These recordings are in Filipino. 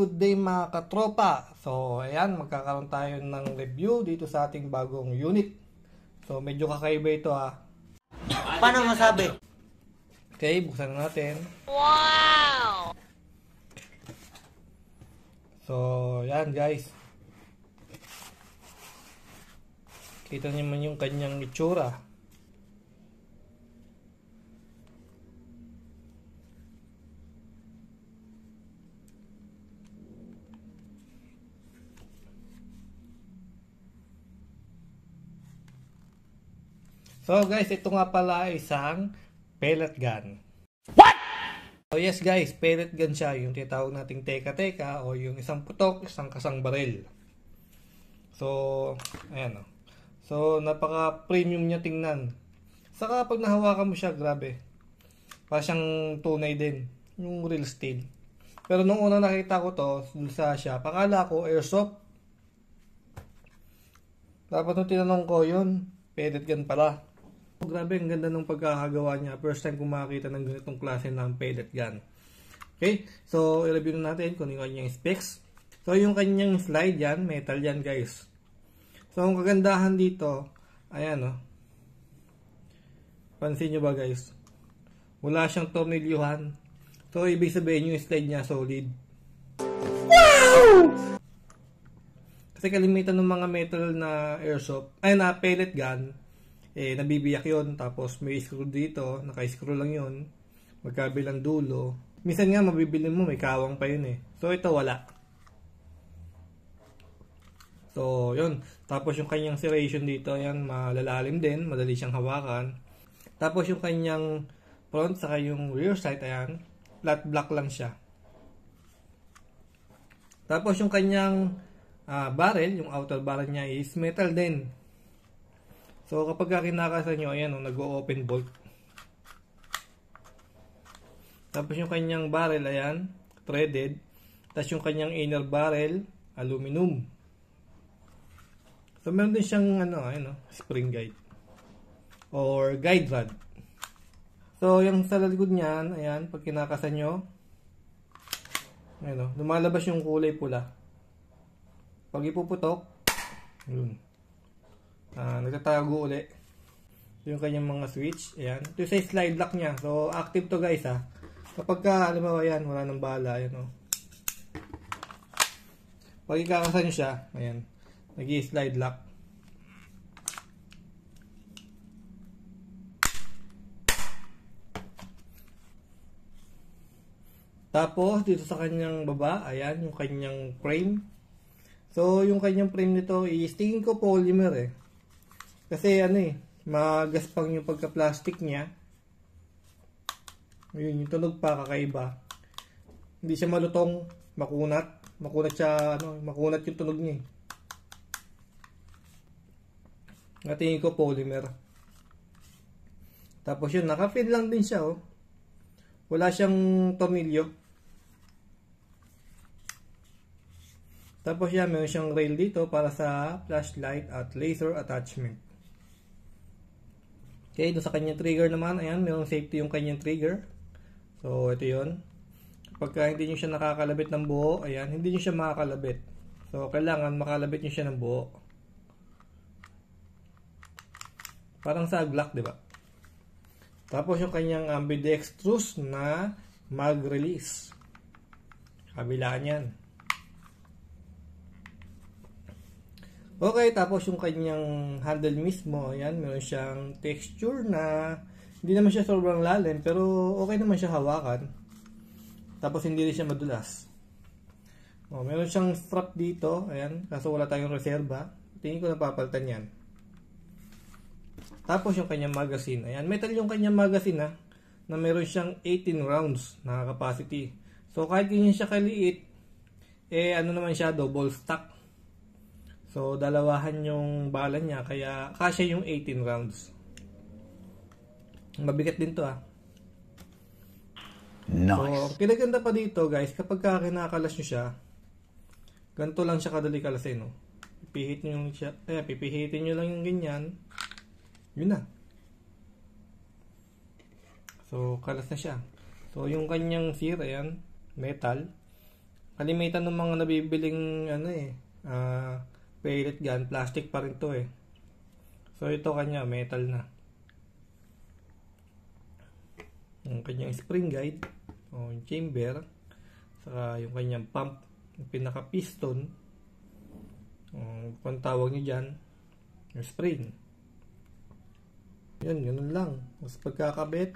good day mga katropa. So ayan, magkakaroon tayo ng review dito sa ating bagong unit. So medyo kakaiba ito ha. Paano masabi? Okay, buksan na natin. Wow! So ayan guys, kita niyo man yung kanyang itsura. So guys, ito nga pala isang pellet gun. What? So yes guys, pellet gun siya, yung tinatawag nating teka-teka o yung isang putok, isang kasang baril. So, ayan o. So, napaka-premium niya tingnan. Saka pag nahawakan mo siya, grabe. Parang siyang tunay din, yung real steel. Pero nung una nakita ko to, sa shop, akala ko airsoft. Dapat nung tinanong ko yun, pellet gun pala. Grabe, ang ganda ng pagkakagawa niya. First time ko makakita ng ganitong klase ng pellet gun. Okay, so i-review na natin kung yung kanyang specs. So yung kanyang slide yan, metal yan guys. So ang kagandahan dito, ayan o. Pansin nyo ba guys? Wala siyang tornilyuhan. So ibig sabihin yung slide niya solid. Wow! Kasi kalimitan ng mga metal na airsoft, ay na pellet gun, nabibiyak yon, tapos may screw dito, naka-screw lang yon, magkabilang dulo. Minsan nga mabibili mo may kawang pa yun so ito wala. So yun, tapos yung kanyang serration dito, ayan, malalalim din, madali siyang hawakan. Tapos yung kanyang front saka yung rear sight, ayan, flat black lang siya. Tapos yung kanyang barrel, yung outer barrel niya is metal din. So kapag kinakasan nyo, ayan, nag-o-open bolt. Tapos yung kanyang barrel, ayan, threaded. Tapos yung kanyang inner barrel, aluminum. So meron din siyang spring guide or guide rod. So yung sa likod niyan, ayan, pag kinakasan nyo, ayan, lumalabas yung kulay pula. Pag ipuputok, yun, nagtatago uli yung kanyang mga switch. Ayan, ito sa slide lock niya, so active to guys ha. Kapag alam mo yan, wala nang bala, ayan pag ikakasan nyo siya, ayan, nag-i-slide lock. Tapos dito sa kanyang baba, ayan, yung kanyang frame. So yung kanyang frame nito is tingin ko polymer kasi magaspang yung pagka-plastic niya. Yun, yung tunog pa kakaiba. Hindi siya malutong, makunat. Makunat siya, makunat yung tunog niya. Tingin ko polymer. Tapos yun, naka-fit lang din siya Wala siyang tornilyo. Tapos yan, meron siyang rail dito para sa flashlight at laser attachment. Okay, doon sa kanyang trigger naman, ayan, mayroong safety yung kanyang trigger. So, ito yun. Kapag hindi nyo siya nakakalabit ng buo, ayan, hindi nyo siya makakalabit. So, kailangan makalabit nyo siya ng buo. Parang sa Glock, di ba? Tapos yung kanyang ambidextrous na mag-release. Kabilaan yan. Okay, tapos yung kanyang handle mismo, ayan, meron siyang texture na hindi naman siya sobrang lalim, pero okay naman siya hawakan. Tapos hindi rin siya madulas. Meron siyang strap dito, ayan, kaso wala tayong reserba. Tingin ko napapalitan yan. Tapos yung kanyang magazine, ayan, metal yung kanyang magazine na meron siyang 18 rounds na capacity. So kahit ganyan siya kaliit, naman siya, double stack. So, dalawahan yung bala niya, kaya kasya yung 18 rounds. Mabigat din to Nice. So, kinaganda pa dito guys, kapag kinakalas nyo siya, ganito lang siya kadali kalasin, pipihitin nyo lang yung ganyan, yun na. So, kalas na siya. So, yung kanyang sear, ayan, metal. kalimitan ng mga nabibiling pellet gun, plastic pa rin to eh. So ito kanya metal na. Yung kanyang spring guide, o yung chamber, saka yung kanyang pump, yung pinaka piston, kung tawag nyo dyan, yung spring. Yan, ganun lang. Tapos pagkakabit,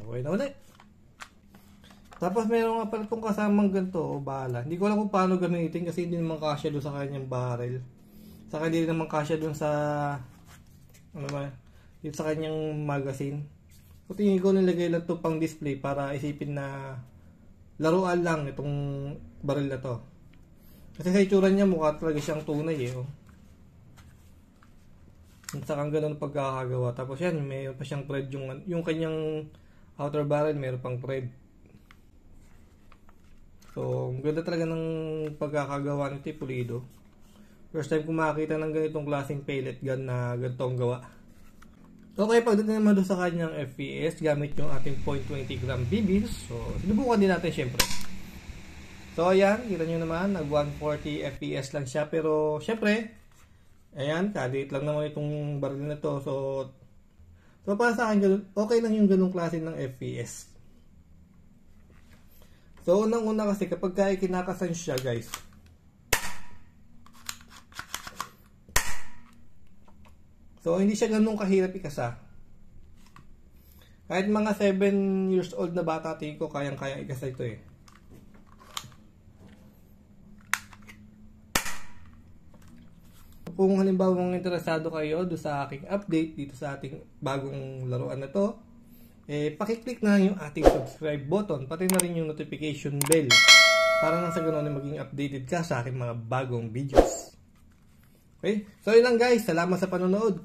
okay na ulit. Tapos meron nga pala itong kasamang ganito, bala. Hindi ko alam kung paano gamitin kasi hindi naman kasya doon sa kanyang barrel. Saka hindi naman kasya doon sa dito sa kanyang magazine. So tingin ko nilagay lang ito pang display para isipin na laruan lang itong barrel na to. Kasi sa itsura niya mukha talaga siyang tunay eh. Oh. Saka ganun pagkakagawa. Tapos yan, mayroon pa siyang thread yung kanyang outer barrel, mayroon pang thread. So, ganda talaga ng pagkakagawa nito, pulido. First time ko makakita ng ganitong klaseng pellet gun na ganitong gawa. Okay, pagdating naman doon sa kanyang FPS, gamit yung ating 0.20 gram BBs. So, sinubukan din natin syempre. So, ayan, kita nyo naman, nag 140 FPS lang siya. Pero, syempre, ayan, kaliit lang naman itong baril na to. So para sa akin, okay lang yung ganung klase ng FPS. So, unang-una kasi, kapag kinakasan siya, guys, so, hindi siya ganun kahirap ikasa. Kahit mga 7 years old na bata, tingin ko, kayang-kayang ikasa ito eh. Kung halimbawa mong interesado kayo do sa aking update dito sa ating bagong laruan na to, pakiclick na yung ating subscribe button, pati na rin yung notification bell para nang sa ganoon maging updated ka sa aking mga bagong videos. Okay? So yun lang guys, salamat sa panonood.